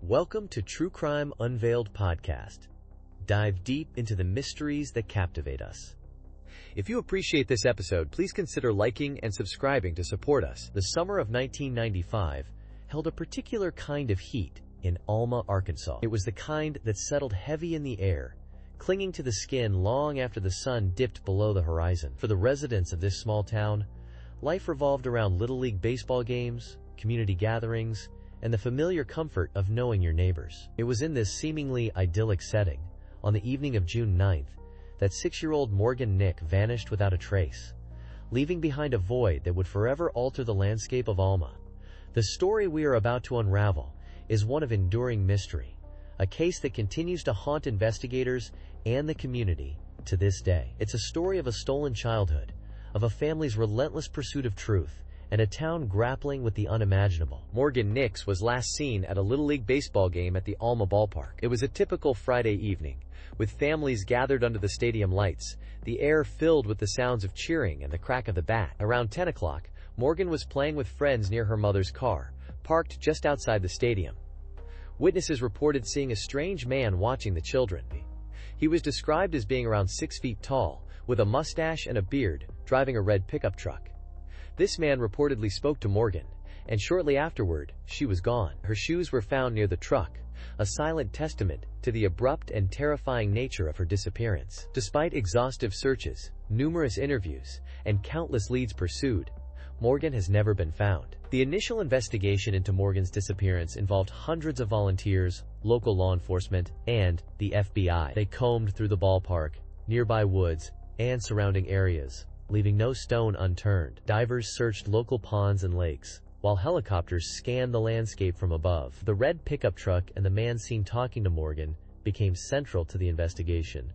Welcome to TrueCrime Unveiled Podcast. Dive deep into the mysteries that captivate us. If you appreciate this episode, please consider liking and subscribing to support us. The summer of 1995 held a particular kind of heat in Alma, Arkansas. It was the kind that settled heavy in the air, clinging to the skin long after the sun dipped below the horizon. For the residents of this small town, life revolved around Little League baseball games, community gatherings, and the familiar comfort of knowing your neighbors. It was in this seemingly idyllic setting, on the evening of June 9th, that 6-year-old Morgan Nick vanished without a trace, leaving behind a void that would forever alter the landscape of Alma. The story we are about to unravel is one of enduring mystery, a case that continues to haunt investigators and the community to this day. It's a story of a stolen childhood, of a family's relentless pursuit of truth, and a town grappling with the unimaginable. Morgan Nix was last seen at a Little League baseball game at the Alma ballpark. It was a typical Friday evening, with families gathered under the stadium lights, the air filled with the sounds of cheering and the crack of the bat. Around 10 o'clock, Morgan was playing with friends near her mother's car, parked just outside the stadium. Witnesses reported seeing a strange man watching the children. He was described as being around 6 feet tall, with a mustache and a beard, driving a red pickup truck. This man reportedly spoke to Morgan, and shortly afterward, she was gone. Her shoes were found near the truck, a silent testament to the abrupt and terrifying nature of her disappearance. Despite exhaustive searches, numerous interviews, and countless leads pursued, Morgan has never been found. The initial investigation into Morgan's disappearance involved hundreds of volunteers, local law enforcement, and the FBI. They combed through the ballpark, nearby woods, and surrounding areas, leaving no stone unturned. Divers searched local ponds and lakes, while helicopters scanned the landscape from above. The red pickup truck and the man seen talking to Morgan became central to the investigation.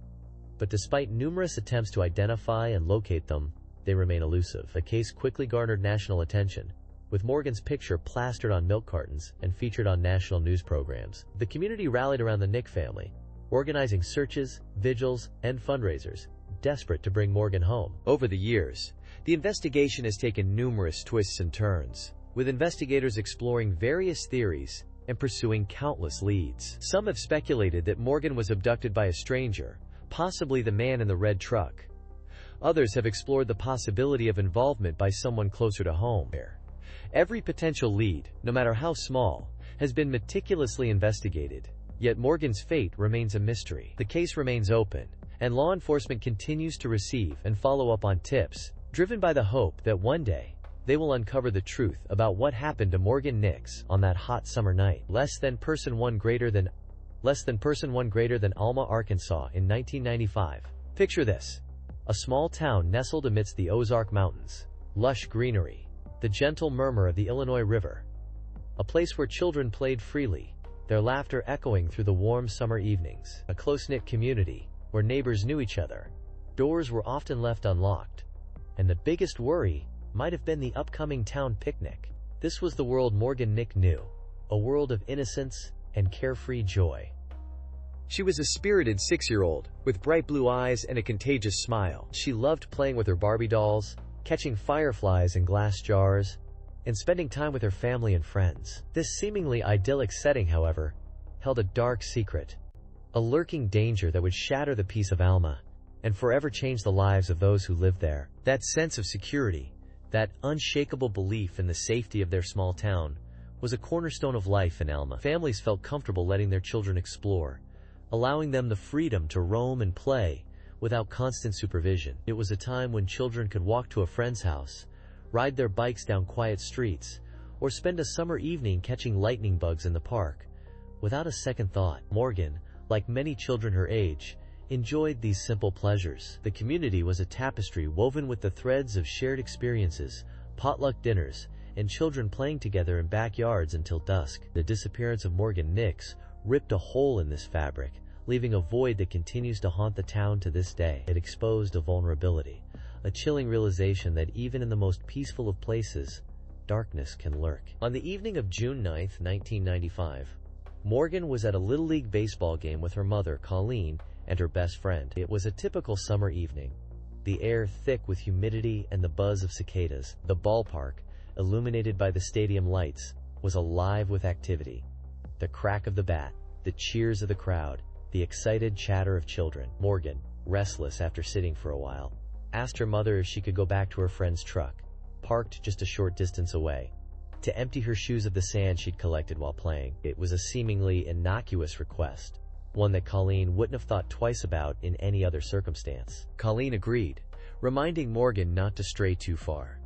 But despite numerous attempts to identify and locate them, they remain elusive. The case quickly garnered national attention, with Morgan's picture plastered on milk cartons and featured on national news programs. The community rallied around the Nick family, organizing searches, vigils, and fundraisers, desperate to bring Morgan home. Over the years, the investigation has taken numerous twists and turns, with investigators exploring various theories and pursuing countless leads. Some have speculated that Morgan was abducted by a stranger, possibly the man in the red truck. Others have explored the possibility of involvement by someone closer to home. Every potential lead, no matter how small, has been meticulously investigated, yet Morgan's fate remains a mystery. The case remains open, and law enforcement continues to receive and follow up on tips, driven by the hope that one day, they will uncover the truth about what happened to Morgan Nix on that hot summer night. Less than person one greater than Alma, Arkansas in 1995. Picture this: a small town nestled amidst the Ozark Mountains, lush greenery, the gentle murmur of the Illinois River, a place where children played freely, their laughter echoing through the warm summer evenings. A close-knit community where neighbors knew each other, doors were often left unlocked, and the biggest worry might have been the upcoming town picnic. This was the world Morgan Nick knew, a world of innocence and carefree joy. She was a spirited 6-year-old, with bright blue eyes and a contagious smile. She loved playing with her Barbie dolls, catching fireflies in glass jars, and spending time with her family and friends. This seemingly idyllic setting, however, held a dark secret, a lurking danger that would shatter the peace of Alma and forever change the lives of those who lived there. That sense of security, that unshakable belief in the safety of their small town, was a cornerstone of life in Alma. Families felt comfortable letting their children explore, allowing them the freedom to roam and play without constant supervision. It was a time when children could walk to a friend's house, ride their bikes down quiet streets, or spend a summer evening catching lightning bugs in the park, without a second thought. Morgan, like many children her age, enjoyed these simple pleasures. The community was a tapestry woven with the threads of shared experiences, potluck dinners, and children playing together in backyards until dusk. The disappearance of Morgan Nix ripped a hole in this fabric, leaving a void that continues to haunt the town to this day. It exposed a vulnerability, a chilling realization that even in the most peaceful of places, darkness can lurk. On the evening of June 9, 1995, Morgan was at a Little League baseball game with her mother, Colleen, and her best friend. It was a typical summer evening, the air thick with humidity and the buzz of cicadas. The ballpark, illuminated by the stadium lights, was alive with activity. The crack of the bat, the cheers of the crowd, the excited chatter of children. Morgan, restless after sitting for a while, asked her mother if she could go back to her friend's truck, parked just a short distance away, to empty her shoes of the sand she'd collected while playing. It was a seemingly innocuous request, one that Colleen wouldn't have thought twice about in any other circumstance. Colleen agreed, reminding Morgan not to stray too far.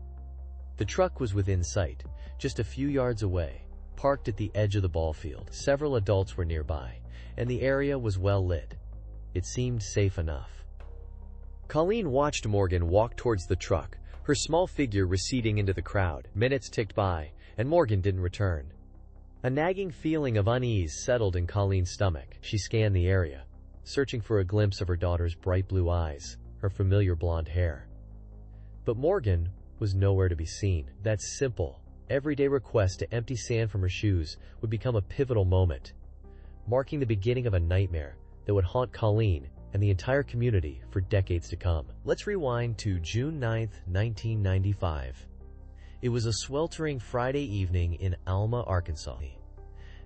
The truck was within sight, just a few yards away, parked at the edge of the ball field. Several adults were nearby, and the area was well lit. It seemed safe enough. Colleen watched Morgan walk towards the truck, her small figure receding into the crowd. Minutes ticked by, and Morgan didn't return. A nagging feeling of unease settled in Colleen's stomach. She scanned the area, searching for a glimpse of her daughter's bright blue eyes, her familiar blonde hair. But Morgan was nowhere to be seen. That simple, everyday request to empty sand from her shoes would become a pivotal moment, marking the beginning of a nightmare that would haunt Colleen and the entire community for decades to come. Let's rewind to June 9, 1995. It was a sweltering Friday evening in Alma, Arkansas.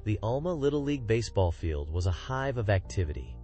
The Alma Little League baseball field was a hive of activity,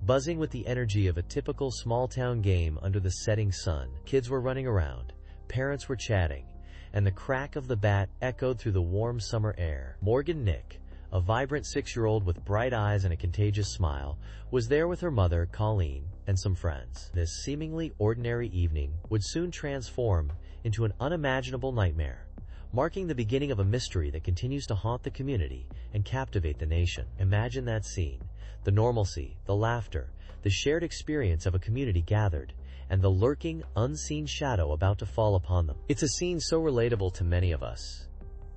buzzing with the energy of a typical small-town game under the setting sun. Kids were running around, parents were chatting, and the crack of the bat echoed through the warm summer air. Morgan Nick, a vibrant 6-year-old with bright eyes and a contagious smile, was there with her mother, Colleen, and some friends. This seemingly ordinary evening would soon transform into an unimaginable nightmare, marking the beginning of a mystery that continues to haunt the community and captivate the nation. Imagine that scene, the normalcy, the laughter, the shared experience of a community gathered, and the lurking, unseen shadow about to fall upon them. It's a scene so relatable to many of us.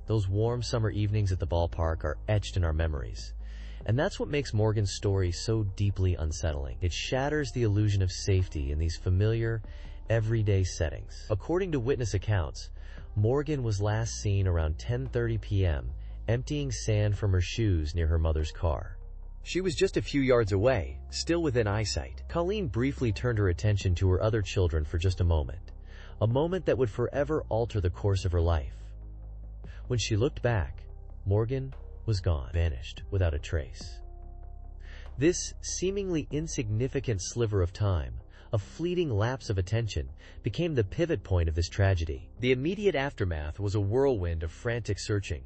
Those warm summer evenings at the ballpark are etched in our memories. And that's what makes Morgan's story so deeply unsettling. It shatters the illusion of safety in these familiar, everyday settings. According to witness accounts, Morgan was last seen around 10:30 p.m., emptying sand from her shoes near her mother's car. She was just a few yards away, still within eyesight. Colleen briefly turned her attention to her other children for just a moment that would forever alter the course of her life. When she looked back, Morgan was gone, vanished without a trace. This seemingly insignificant sliver of time, a fleeting lapse of attention, became the pivot point of this tragedy. The immediate aftermath was a whirlwind of frantic searching.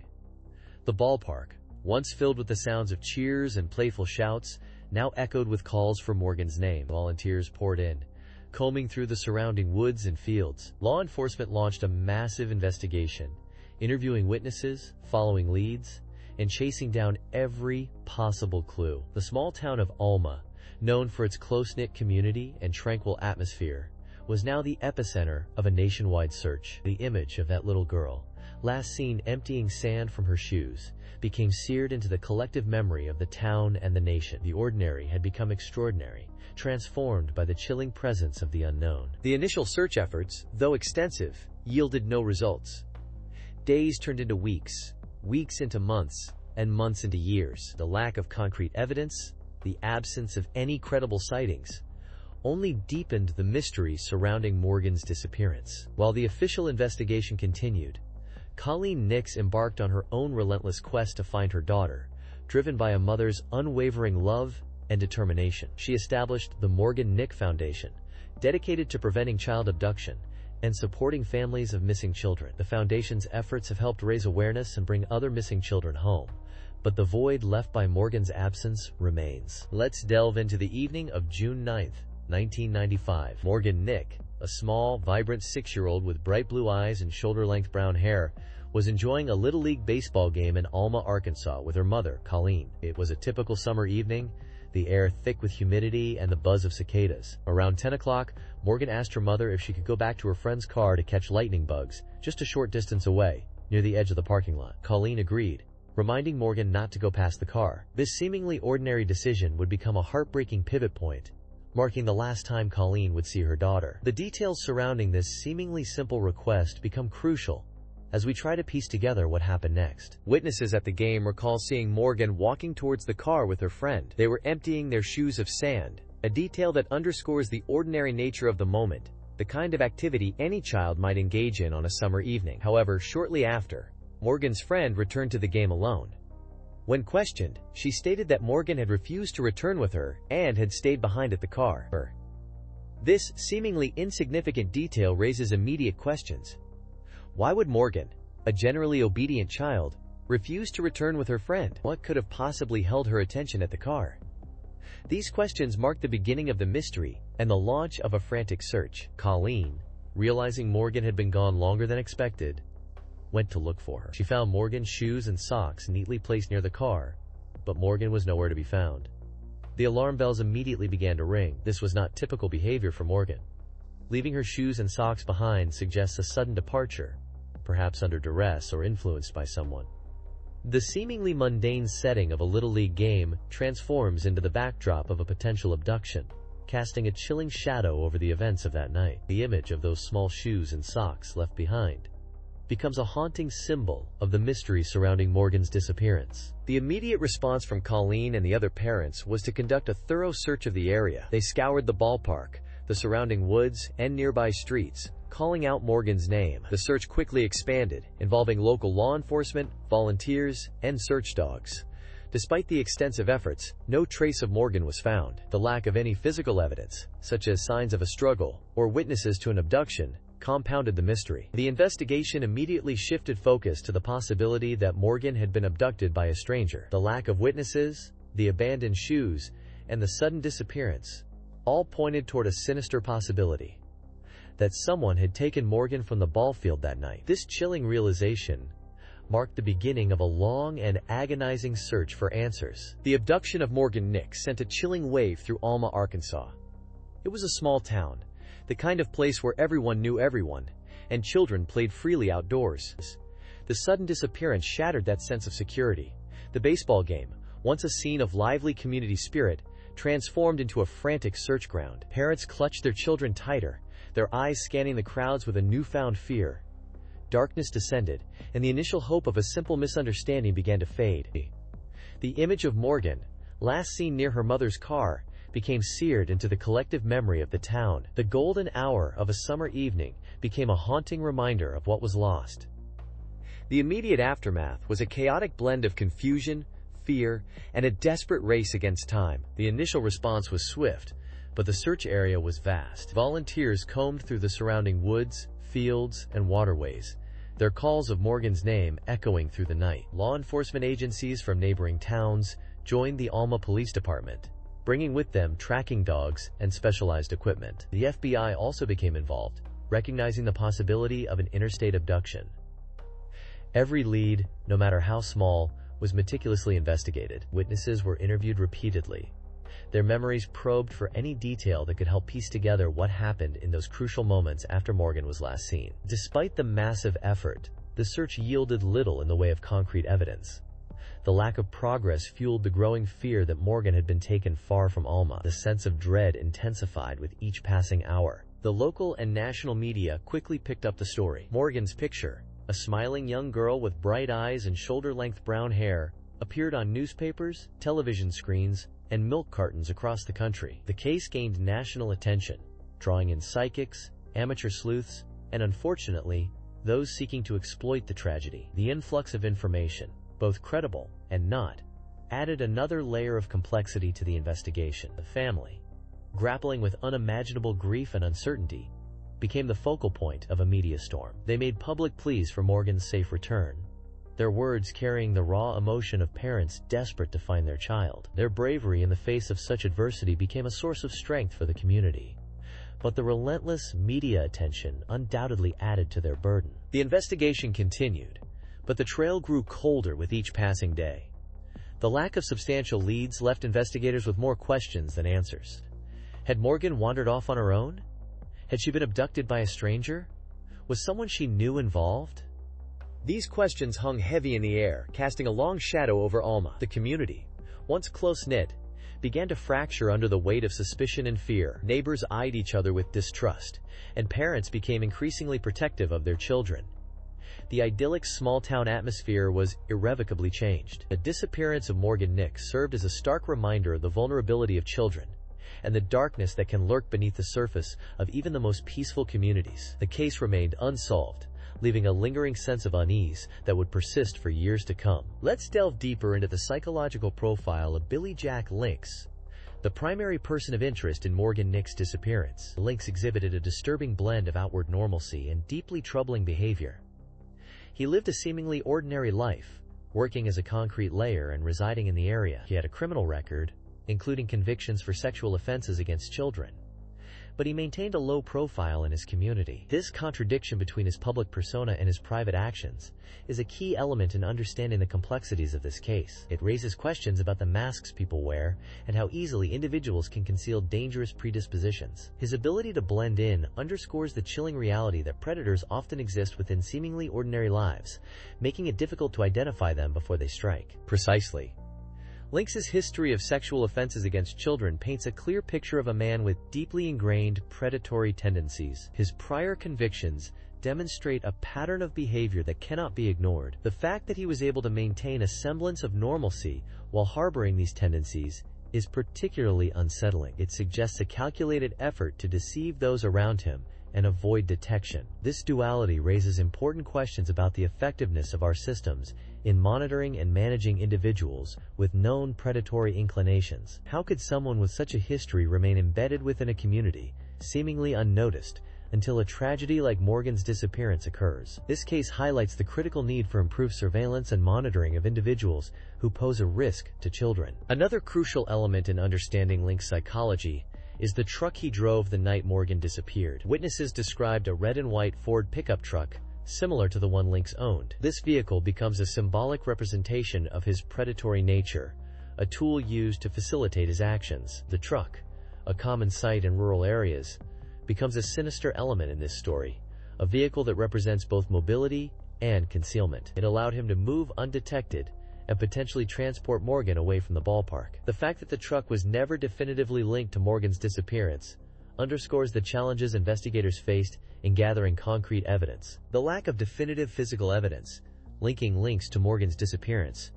The ballpark, once filled with the sounds of cheers and playful shouts, now echoed with calls for Morgan's name. Volunteers poured in, combing through the surrounding woods and fields. Law enforcement launched a massive investigation, interviewing witnesses, following leads, and chasing down every possible clue. The small town of Alma, known for its close-knit community and tranquil atmosphere, was now the epicenter of a nationwide search. The image of that little girl, last seen emptying sand from her shoes, became seared into the collective memory of the town and the nation. The ordinary had become extraordinary, transformed by the chilling presence of the unknown. The initial search efforts, though extensive, yielded no results. Days turned into weeks, weeks into months, and months into years. The lack of concrete evidence, the absence of any credible sightings, only deepened the mystery surrounding Morgan's disappearance. While the official investigation continued, Colleen Nix embarked on her own relentless quest to find her daughter, driven by a mother's unwavering love and determination. She established the Morgan Nick Foundation, dedicated to preventing child abduction and supporting families of missing children. The foundation's efforts have helped raise awareness and bring other missing children home, but the void left by Morgan's absence remains. Let's delve into the evening of June 9, 1995. Morgan Nick, a small, vibrant 6-year-old with bright blue eyes and shoulder-length brown hair, was enjoying a Little League baseball game in Alma, Arkansas with her mother, Colleen. It was a typical summer evening, the air thick with humidity and the buzz of cicadas. Around 10 o'clock, Morgan asked her mother if she could go back to her friend's car to catch lightning bugs, just a short distance away, near the edge of the parking lot. Colleen agreed, reminding Morgan not to go past the car. This seemingly ordinary decision would become a heartbreaking pivot point, marking the last time Colleen would see her daughter. The details surrounding this seemingly simple request become crucial as we try to piece together what happened next. Witnesses at the game recall seeing Morgan walking towards the car with her friend. They were emptying their shoes of sand, a detail that underscores the ordinary nature of the moment, the kind of activity any child might engage in on a summer evening. However, shortly after, Morgan's friend returned to the game alone. When questioned, she stated that Morgan had refused to return with her and had stayed behind at the car. This seemingly insignificant detail raises immediate questions. Why would Morgan, a generally obedient child, refuse to return with her friend? What could have possibly held her attention at the car? These questions mark the beginning of the mystery and the launch of a frantic search. Colleen, realizing Morgan had been gone longer than expected, went to look for her. She found Morgan's shoes and socks neatly placed near the car, but Morgan was nowhere to be found. The alarm bells immediately began to ring. This was not typical behavior for Morgan. Leaving her shoes and socks behind suggests a sudden departure, perhaps under duress or influenced by someone. The seemingly mundane setting of a Little League game transforms into the backdrop of a potential abduction, casting a chilling shadow over the events of that night. The image of those small shoes and socks left behind becomes a haunting symbol of the mystery surrounding Morgan's disappearance. The immediate response from Colleen and the other parents was to conduct a thorough search of the area. They scoured the ballpark, the surrounding woods, and nearby streets, calling out Morgan's name. The search quickly expanded, involving local law enforcement, volunteers, and search dogs. Despite the extensive efforts, no trace of Morgan was found. The lack of any physical evidence, such as signs of a struggle or witnesses to an abduction, compounded the mystery. The investigation immediately shifted focus to the possibility that Morgan had been abducted by a stranger. The lack of witnesses, the abandoned shoes, and the sudden disappearance all pointed toward a sinister possibility that someone had taken Morgan from the ball field that night. This chilling realization marked the beginning of a long and agonizing search for answers. The abduction of Morgan Nix sent a chilling wave through Alma, Arkansas. It was a small town, the kind of place where everyone knew everyone, and children played freely outdoors. The sudden disappearance shattered that sense of security. The baseball game, once a scene of lively community spirit, transformed into a frantic search ground. Parents clutched their children tighter, their eyes scanning the crowds with a newfound fear. Darkness descended, and the initial hope of a simple misunderstanding began to fade. The image of Morgan, last seen near her mother's car, became seared into the collective memory of the town. The golden hour of a summer evening became a haunting reminder of what was lost. The immediate aftermath was a chaotic blend of confusion, fear, and a desperate race against time. The initial response was swift, but the search area was vast. Volunteers combed through the surrounding woods, fields, and waterways, their calls of Morgan's name echoing through the night. Law enforcement agencies from neighboring towns joined the Alma Police Department, bringing with them tracking dogs and specialized equipment. The FBI also became involved, recognizing the possibility of an interstate abduction. Every lead, no matter how small, was meticulously investigated. Witnesses were interviewed repeatedly, their memories probed for any detail that could help piece together what happened in those crucial moments after Morgan was last seen. Despite the massive effort, the search yielded little in the way of concrete evidence. The lack of progress fueled the growing fear that Morgan had been taken far from Alma. The sense of dread intensified with each passing hour. The local and national media quickly picked up the story. Morgan's picture, a smiling young girl with bright eyes and shoulder-length brown hair, appeared on newspapers, television screens, and milk cartons across the country. The case gained national attention, drawing in psychics, amateur sleuths, and unfortunately, those seeking to exploit the tragedy. The influx of information, both credible and not, added another layer of complexity to the investigation. The family, grappling with unimaginable grief and uncertainty, became the focal point of a media storm. They made public pleas for Morgan's safe return, their words carrying the raw emotion of parents desperate to find their child. Their bravery in the face of such adversity became a source of strength for the community. But the relentless media attention undoubtedly added to their burden. The investigation continued, but the trail grew colder with each passing day. The lack of substantial leads left investigators with more questions than answers. Had Morgan wandered off on her own? Had she been abducted by a stranger? Was someone she knew involved? These questions hung heavy in the air, casting a long shadow over Alma. The community, once close-knit, began to fracture under the weight of suspicion and fear. Neighbors eyed each other with distrust, and parents became increasingly protective of their children. The idyllic small-town atmosphere was irrevocably changed. The disappearance of Morgan Nix served as a stark reminder of the vulnerability of children and the darkness that can lurk beneath the surface of even the most peaceful communities. The case remained unsolved, leaving a lingering sense of unease that would persist for years to come. Let's delve deeper into the psychological profile of Billy Jack Links, the primary person of interest in Morgan Nick's disappearance. Links exhibited a disturbing blend of outward normalcy and deeply troubling behavior. He lived a seemingly ordinary life, working as a concrete layer and residing in the area. He had a criminal record, including convictions for sexual offenses against children, but he maintained a low profile in his community. This contradiction between his public persona and his private actions is a key element in understanding the complexities of this case. It raises questions about the masks people wear and how easily individuals can conceal dangerous predispositions. His ability to blend in underscores the chilling reality that predators often exist within seemingly ordinary lives, making it difficult to identify them before they strike. Precisely. Links's history of sexual offenses against children paints a clear picture of a man with deeply ingrained predatory tendencies. His prior convictions demonstrate a pattern of behavior that cannot be ignored. The fact that he was able to maintain a semblance of normalcy while harboring these tendencies is particularly unsettling. It suggests a calculated effort to deceive those around him and avoid detection. This duality raises important questions about the effectiveness of our systems in monitoring and managing individuals with known predatory inclinations. How could someone with such a history remain embedded within a community, seemingly unnoticed, until a tragedy like Morgan's disappearance occurs? This case highlights the critical need for improved surveillance and monitoring of individuals who pose a risk to children. Another crucial element in understanding Link's psychology is the truck he drove the night Morgan disappeared. Witnesses described a red and white Ford pickup truck similar to the one Links owned. This vehicle becomes a symbolic representation of his predatory nature, a tool used to facilitate his actions. The truck, a common sight in rural areas, becomes a sinister element in this story, a vehicle that represents both mobility and concealment. It allowed him to move undetected and potentially transport Morgan away from the ballpark. The fact that the truck was never definitively linked to Morgan's disappearance underscores the challenges investigators faced in gathering concrete evidence. The lack of definitive physical evidence linking Links to Morgan's disappearance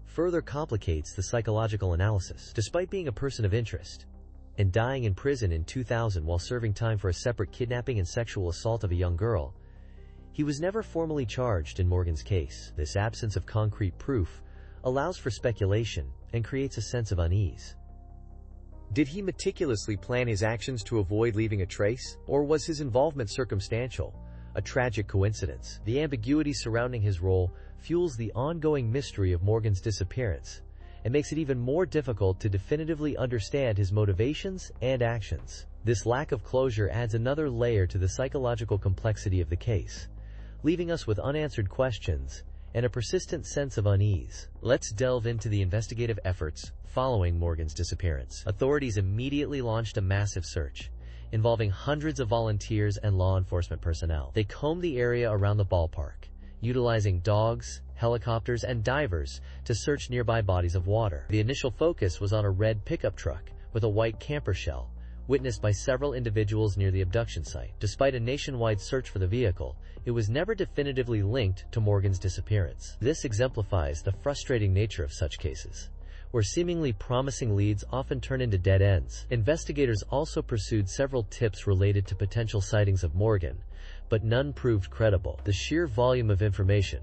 further complicates the psychological analysis. Despite being a person of interest and dying in prison in 2000 while serving time for a separate kidnapping and sexual assault of a young girl, he was never formally charged in Morgan's case. This absence of concrete proof allows for speculation and creates a sense of unease. Did he meticulously plan his actions to avoid leaving a trace, or was his involvement circumstantial, a tragic coincidence? The ambiguity surrounding his role fuels the ongoing mystery of Morgan's disappearance and makes it even more difficult to definitively understand his motivations and actions. This lack of closure adds another layer to the psychological complexity of the case, leaving us with unanswered questions and a persistent sense of unease. Let's delve into the investigative efforts following Morgan's disappearance. Authorities immediately launched a massive search, involving hundreds of volunteers and law enforcement personnel. They combed the area around the ballpark, utilizing dogs, helicopters, and divers to search nearby bodies of water. The initial focus was on a red pickup truck with a white camper shell, witnessed by several individuals near the abduction site. Despite a nationwide search for the vehicle, it was never definitively linked to Morgan's disappearance. This exemplifies the frustrating nature of such cases, where seemingly promising leads often turn into dead ends. Investigators also pursued several tips related to potential sightings of Morgan, but none proved credible. The sheer volume of information,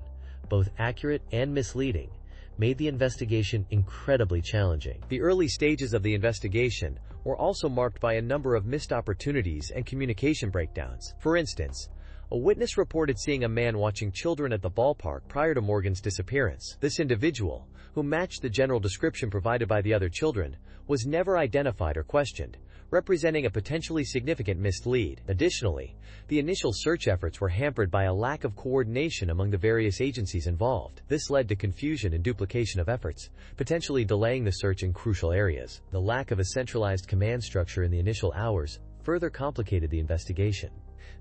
both accurate and misleading, made the investigation incredibly challenging. The early stages of the investigation were also marked by a number of missed opportunities and communication breakdowns. For instance, a witness reported seeing a man watching children at the ballpark prior to Morgan's disappearance. This individual, who matched the general description provided by the other children, was never identified or questioned, representing a potentially significant missed lead. Additionally, the initial search efforts were hampered by a lack of coordination among the various agencies involved. This led to confusion and duplication of efforts, potentially delaying the search in crucial areas. The lack of a centralized command structure in the initial hours further complicated the investigation.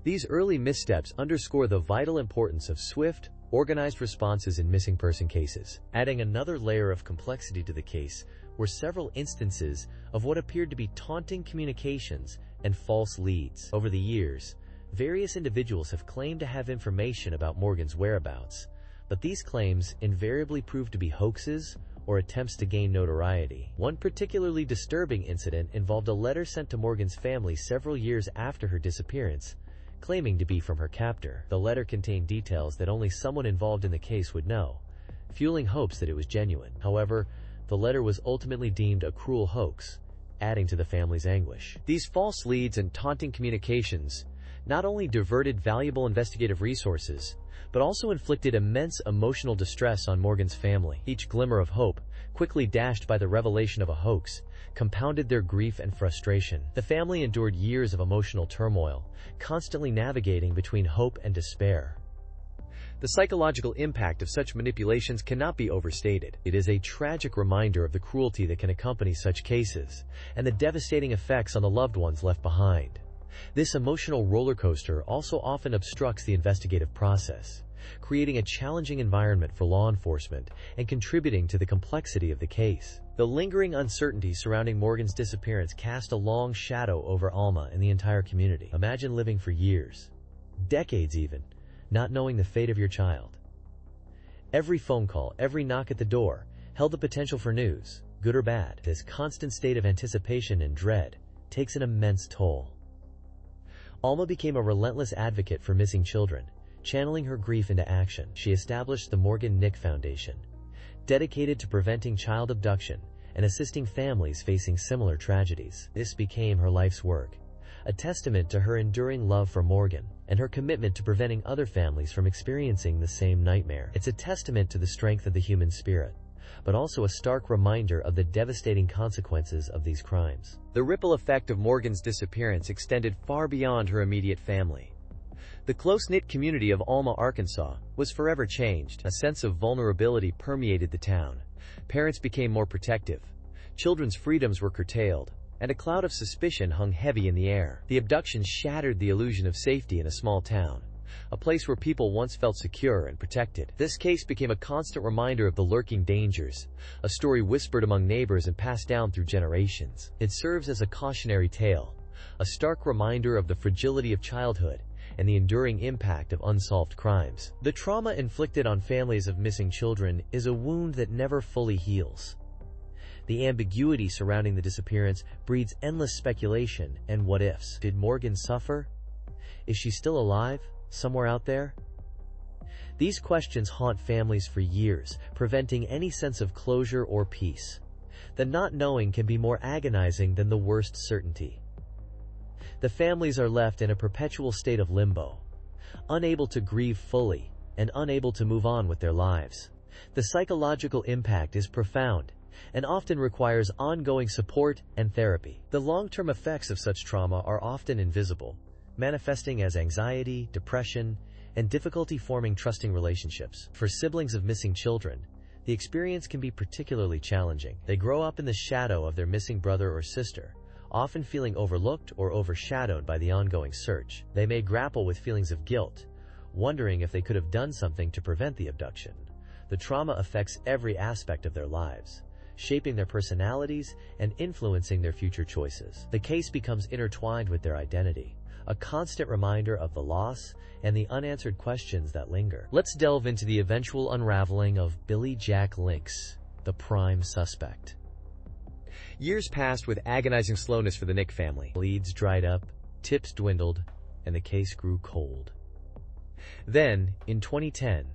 These early missteps underscore the vital importance of swift, organized responses in missing person cases. Adding another layer of complexity to the case were several instances of what appeared to be taunting communications and false leads. Over the years, various individuals have claimed to have information about Morgan's whereabouts, but these claims invariably proved to be hoaxes or attempts to gain notoriety. One particularly disturbing incident involved a letter sent to Morgan's family several years after her disappearance, claiming to be from her captor. The letter contained details that only someone involved in the case would know, fueling hopes that it was genuine. However, the letter was ultimately deemed a cruel hoax, adding to the family's anguish. These false leads and taunting communications not only diverted valuable investigative resources, but also inflicted immense emotional distress on Morgan's family. Each glimmer of hope, quickly dashed by the revelation of a hoax, compounded their grief and frustration. The family endured years of emotional turmoil, constantly navigating between hope and despair. The psychological impact of such manipulations cannot be overstated. It is a tragic reminder of the cruelty that can accompany such cases, and the devastating effects on the loved ones left behind. This emotional roller coaster also often obstructs the investigative process, creating a challenging environment for law enforcement and contributing to the complexity of the case. The lingering uncertainty surrounding Morgan's disappearance cast a long shadow over Alma and the entire community. Imagine living for years, decades even, not knowing the fate of your child. Every phone call, every knock at the door, held the potential for news, good or bad. This constant state of anticipation and dread takes an immense toll. Alma became a relentless advocate for missing children, channeling her grief into action. She established the Morgan Nick Foundation, dedicated to preventing child abduction and assisting families facing similar tragedies. This became her life's work, a testament to her enduring love for Morgan and her commitment to preventing other families from experiencing the same nightmare. It's a testament to the strength of the human spirit, but also a stark reminder of the devastating consequences of these crimes. The ripple effect of Morgan's disappearance extended far beyond her immediate family. The close-knit community of Alma, Arkansas, was forever changed. A sense of vulnerability permeated the town. Parents became more protective, children's freedoms were curtailed, and a cloud of suspicion hung heavy in the air. The abduction shattered the illusion of safety in a small town, a place where people once felt secure and protected. This case became a constant reminder of the lurking dangers, a story whispered among neighbors and passed down through generations. It serves as a cautionary tale, a stark reminder of the fragility of childhood and the enduring impact of unsolved crimes. The trauma inflicted on families of missing children is a wound that never fully heals. The ambiguity surrounding the disappearance breeds endless speculation and what-ifs. Did Morgan suffer? Is she still alive, somewhere out there? These questions haunt families for years, preventing any sense of closure or peace. The not knowing can be more agonizing than the worst certainty. The families are left in a perpetual state of limbo, unable to grieve fully and unable to move on with their lives. The psychological impact is profound and often requires ongoing support and therapy. The long-term effects of such trauma are often invisible, manifesting as anxiety, depression, and difficulty forming trusting relationships. For siblings of missing children, the experience can be particularly challenging. They grow up in the shadow of their missing brother or sister, often feeling overlooked or overshadowed by the ongoing search. They may grapple with feelings of guilt, wondering if they could have done something to prevent the abduction. The trauma affects every aspect of their lives, shaping their personalities and influencing their future choices. The case becomes intertwined with their identity, a constant reminder of the loss and the unanswered questions that linger. Let's delve into the eventual unraveling of Billy Jack Lynx, the prime suspect. Years passed with agonizing slowness for the Nick family. Leads dried up, tips dwindled, and the case grew cold. Then, in 2010,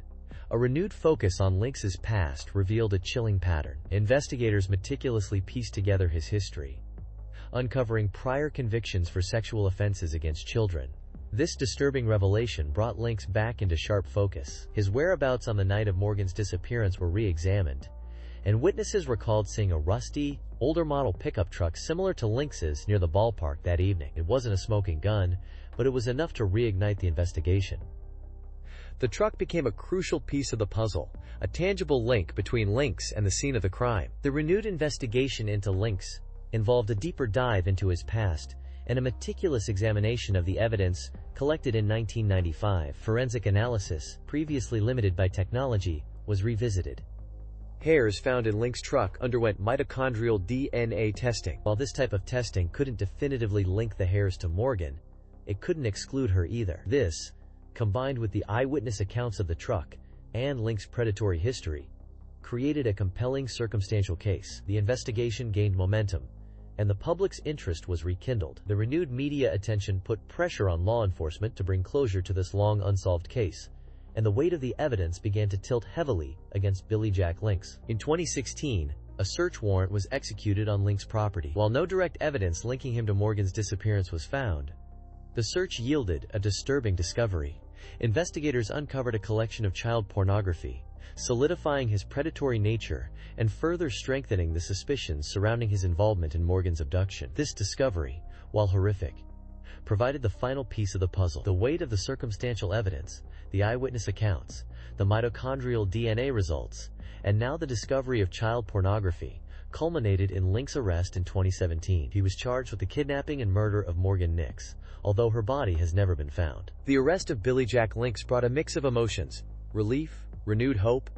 a renewed focus on Lynx's past revealed a chilling pattern. Investigators meticulously pieced together his history, uncovering prior convictions for sexual offenses against children. This disturbing revelation brought Lynx back into sharp focus. His whereabouts on the night of Morgan's disappearance were re-examined, and witnesses recalled seeing a rusty, older model pickup truck similar to Lynx's near the ballpark that evening. It wasn't a smoking gun, but it was enough to reignite the investigation. The truck became a crucial piece of the puzzle, a tangible link between Lynx and the scene of the crime. The renewed investigation into Lynx involved a deeper dive into his past and a meticulous examination of the evidence collected in 1995. Forensic analysis, previously limited by technology, was revisited. Hairs found in Lynx's truck underwent mitochondrial DNA testing. While this type of testing couldn't definitively link the hairs to Morgan, it couldn't exclude her either. This, combined with the eyewitness accounts of the truck and Lynx's predatory history, created a compelling circumstantial case. The investigation gained momentum, and the public's interest was rekindled. The renewed media attention put pressure on law enforcement to bring closure to this long unsolved case, and the weight of the evidence began to tilt heavily against Billy Jack Link's. In 2016, a search warrant was executed on Link's property. While no direct evidence linking him to Morgan's disappearance was found, the search yielded a disturbing discovery. Investigators uncovered a collection of child pornography, solidifying his predatory nature and further strengthening the suspicions surrounding his involvement in Morgan's abduction. This discovery, while horrific, provided the final piece of the puzzle. The weight of the circumstantial evidence, the eyewitness accounts, the mitochondrial DNA results, and now the discovery of child pornography, culminated in Link's arrest in 2017. He was charged with the kidnapping and murder of Morgan Nix, although her body has never been found. The arrest of Billy Jack Link's brought a mix of emotions: relief, renewed hope,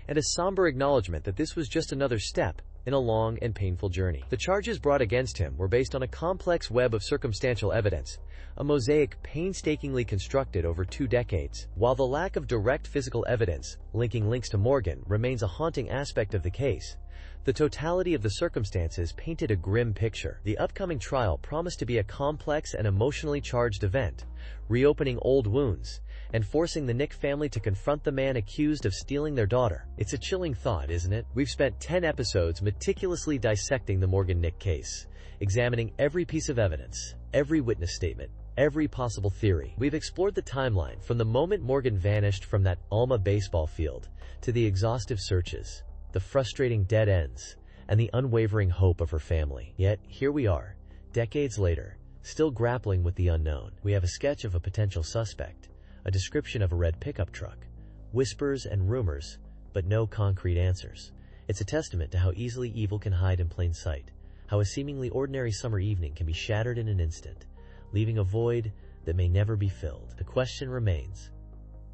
and a somber acknowledgement that this was just another step in a long and painful journey. The charges brought against him were based on a complex web of circumstantial evidence, a mosaic painstakingly constructed over 2 decades. While the lack of direct physical evidence linking Link's to Morgan remains a haunting aspect of the case, the totality of the circumstances painted a grim picture. The upcoming trial promised to be a complex and emotionally charged event, reopening old wounds and forcing the Nick family to confront the man accused of stealing their daughter. It's a chilling thought, isn't it? We've spent 10 episodes meticulously dissecting the Morgan Nick case, examining every piece of evidence, every witness statement, every possible theory. We've explored the timeline from the moment Morgan vanished from that Alma baseball field to the exhaustive searches, the frustrating dead ends, and the unwavering hope of her family. Yet, here we are, decades later, still grappling with the unknown. We have a sketch of a potential suspect, a description of a red pickup truck, whispers and rumors, but no concrete answers. It's a testament to how easily evil can hide in plain sight, how a seemingly ordinary summer evening can be shattered in an instant, leaving a void that may never be filled. The question remains,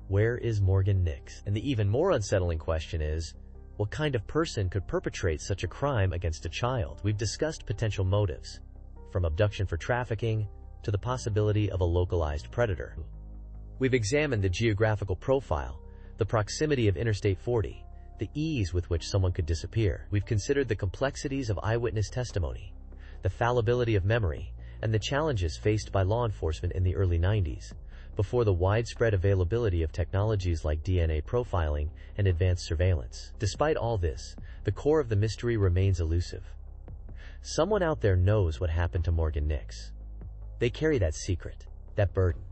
where is Morgan Nix? And the even more unsettling question is, what kind of person could perpetrate such a crime against a child? We've discussed potential motives, from abduction for trafficking to the possibility of a localized predator. We've examined the geographical profile, the proximity of Interstate 40, the ease with which someone could disappear. We've considered the complexities of eyewitness testimony, the fallibility of memory, and the challenges faced by law enforcement in the early 90s, before the widespread availability of technologies like DNA profiling and advanced surveillance. Despite all this, the core of the mystery remains elusive. Someone out there knows what happened to Morgan Nix. They carry that secret, that burden,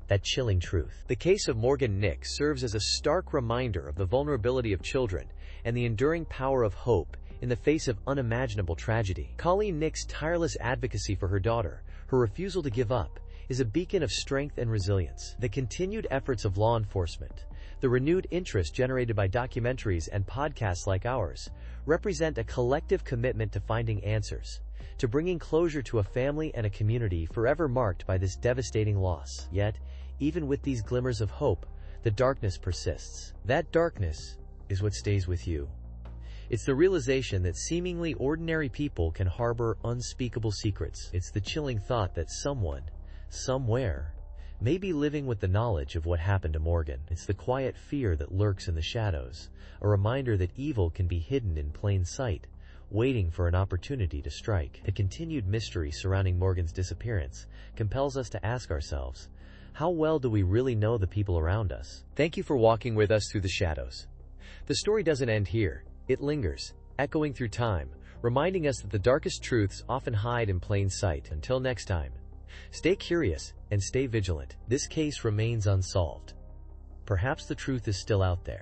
that chilling truth. The case of Morgan Nix serves as a stark reminder of the vulnerability of children and the enduring power of hope in the face of unimaginable tragedy. Colleen Nix's tireless advocacy for her daughter, her refusal to give up, is a beacon of strength and resilience. The continued efforts of law enforcement, the renewed interest generated by documentaries and podcasts like ours, represent a collective commitment to finding answers, to bringing closure to a family and a community forever marked by this devastating loss. Yet, even with these glimmers of hope, the darkness persists. That darkness is what stays with you. It's the realization that seemingly ordinary people can harbor unspeakable secrets. It's the chilling thought that someone, somewhere, may be living with the knowledge of what happened to Morgan. It's the quiet fear that lurks in the shadows, a reminder that evil can be hidden in plain sight, waiting for an opportunity to strike. The continued mystery surrounding Morgan's disappearance compels us to ask ourselves, how well do we really know the people around us? Thank you for walking with us through the shadows. The story doesn't end here. It lingers, echoing through time, reminding us that the darkest truths often hide in plain sight. Until next time, stay curious and stay vigilant. This case remains unsolved. Perhaps the truth is still out there.